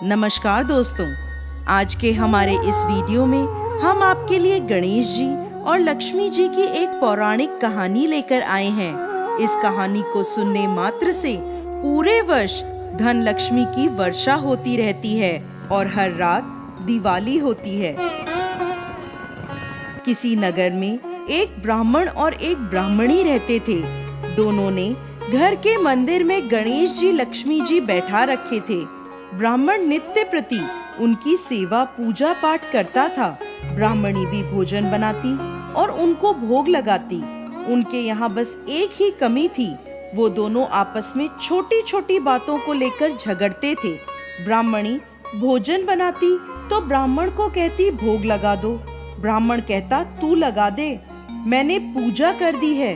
नमस्कार दोस्तों, आज के हमारे इस वीडियो में हम आपके लिए गणेश जी और लक्ष्मी जी की एक पौराणिक कहानी लेकर आए हैं। इस कहानी को सुनने मात्र से पूरे वर्ष धन लक्ष्मी की वर्षा होती रहती है और हर रात दिवाली होती है। किसी नगर में एक ब्राह्मण और एक ब्राह्मणी रहते थे। दोनों ने घर के मंदिर में गणेश जी लक्ष्मी जी बैठा रखे थे। ब्राह्मण नित्य प्रति उनकी सेवा पूजा पाठ करता था। ब्राह्मणी भी भोजन बनाती और उनको भोग लगाती। उनके यहाँ बस एक ही कमी थी, वो दोनों आपस में छोटी छोटी बातों को लेकर झगड़ते थे। ब्राह्मणी भोजन बनाती तो ब्राह्मण को कहती भोग लगा दो। ब्राह्मण कहता तू लगा दे, मैंने पूजा कर दी है।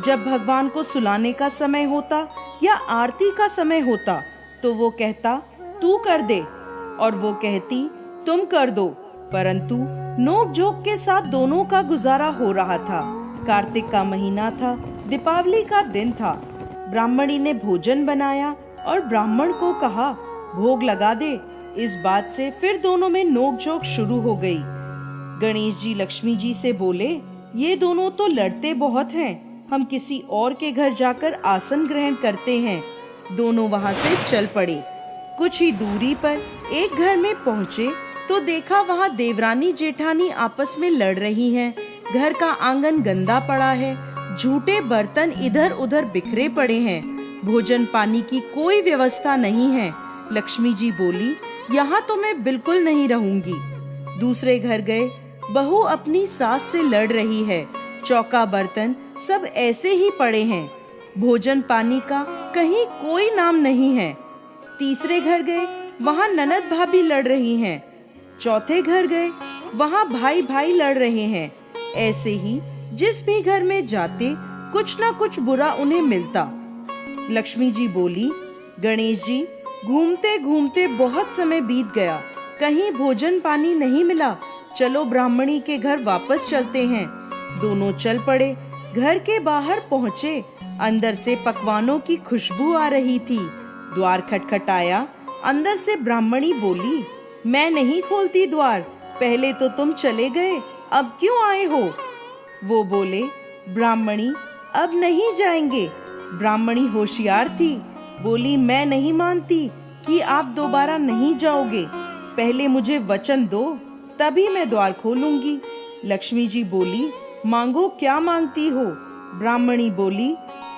जब भगवान को सुलाने का समय होता या आरती का समय होता तो वो कहता तू कर दे और वो कहती तुम कर दो। परंतु नोक झोंक के साथ दोनों का गुजारा हो रहा था। कार्तिक का महीना था, दीपावली का दिन था। ब्राह्मणी ने भोजन बनाया और ब्राह्मण को कहा भोग लगा दे। इस बात से फिर दोनों में नोक झोंक शुरू हो गई। गणेश जी लक्ष्मी जी से बोले, ये दोनों तो लड़ते बहुत हैं, हम किसी और के घर जाकर आसन ग्रहण करते हैं। दोनों वहां से चल पड़े। कुछ ही दूरी पर एक घर में पहुंचे तो देखा वहां देवरानी जेठानी आपस में लड़ रही हैं। घर का आंगन गंदा पड़ा है, झूठे बर्तन इधर उधर बिखरे पड़े हैं, भोजन पानी की कोई व्यवस्था नहीं है। लक्ष्मी जी बोली, यहाँ तो मैं बिल्कुल नहीं रहूंगी। दूसरे घर गए, बहू अपनी सास से लड़ रही है, चौका बर्तन सब ऐसे ही पड़े हैं, भोजन पानी का कहीं कोई नाम नहीं है। तीसरे घर गए, वहाँ ननद भाभी लड़ रही हैं। चौथे घर गए, वहाँ भाई भाई लड़ रहे हैं। ऐसे ही जिस भी घर में जाते कुछ ना कुछ बुरा उन्हें मिलता। लक्ष्मी जी बोली, गणेश जी घूमते घूमते बहुत समय बीत गया, कहीं भोजन पानी नहीं मिला, चलो ब्राह्मणी के घर वापस चलते हैं। दोनों चल पड़े। घर के बाहर पहुँचे, अंदर से पकवानों की खुशबू आ रही थी। द्वार खटखटाया, अंदर से ब्राह्मणी बोली, मैं नहीं खोलती द्वार, पहले तो तुम चले गए, अब क्यों आए हो? वो बोले, ब्राह्मणी अब नहीं जाएंगे। ब्राह्मणी होशियार थी, बोली, मैं नहीं मानती कि आप दोबारा नहीं जाओगे, पहले मुझे वचन दो, तभी मैं द्वार खोलूंगी। लक्ष्मी जी बोली, मांगो, क्या मांगती हो? ब्राह्मणी बोली,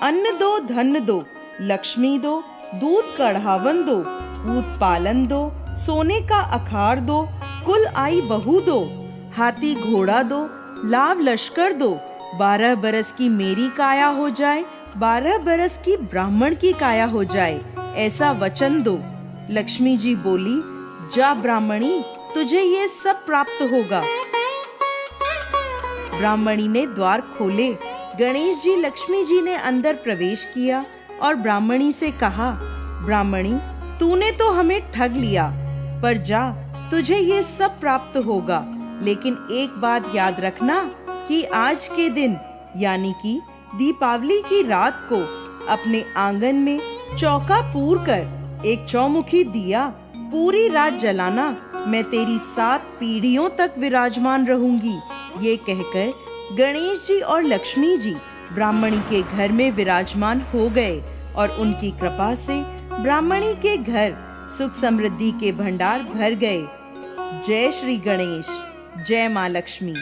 अन्न दो, धन दो, लक्ष्मी दो, दूध कढ़ावन दो, पूत पालन दो, सोने का अखाड़ दो, कुल आई बहू दो, हाथी घोड़ा दो, लाव लश्कर दो, 12 बरस की मेरी काया हो जाए, 12 बरस की ब्राह्मण की काया हो जाए, ऐसा वचन दो। लक्ष्मी जी बोली, जा ब्राह्मणी, तुझे ये सब प्राप्त होगा। ब्राह्मणी ने द्वार खोले। गणेश जी लक्ष्मी जी ने अंदर प्रवेश किया और ब्राह्मणी से कहा, ब्राह्मणी तूने तो हमें ठग लिया, पर जा, तुझे ये सब प्राप्त होगा। लेकिन एक बात याद रखना कि आज के दिन यानी कि दीपावली की रात को अपने आंगन में चौका पूर कर एक चौमुखी दिया पूरी रात जलाना, मैं तेरी 7 पीढ़ियों तक विराजमान रहूंगी। ये कहकर गणेश जी और लक्ष्मी जी ब्राह्मणी के घर में विराजमान हो गए और उनकी कृपा से ब्राह्मणी के घर सुख समृद्धि के भंडार भर गए। जय श्री गणेश, जय माँ लक्ष्मी।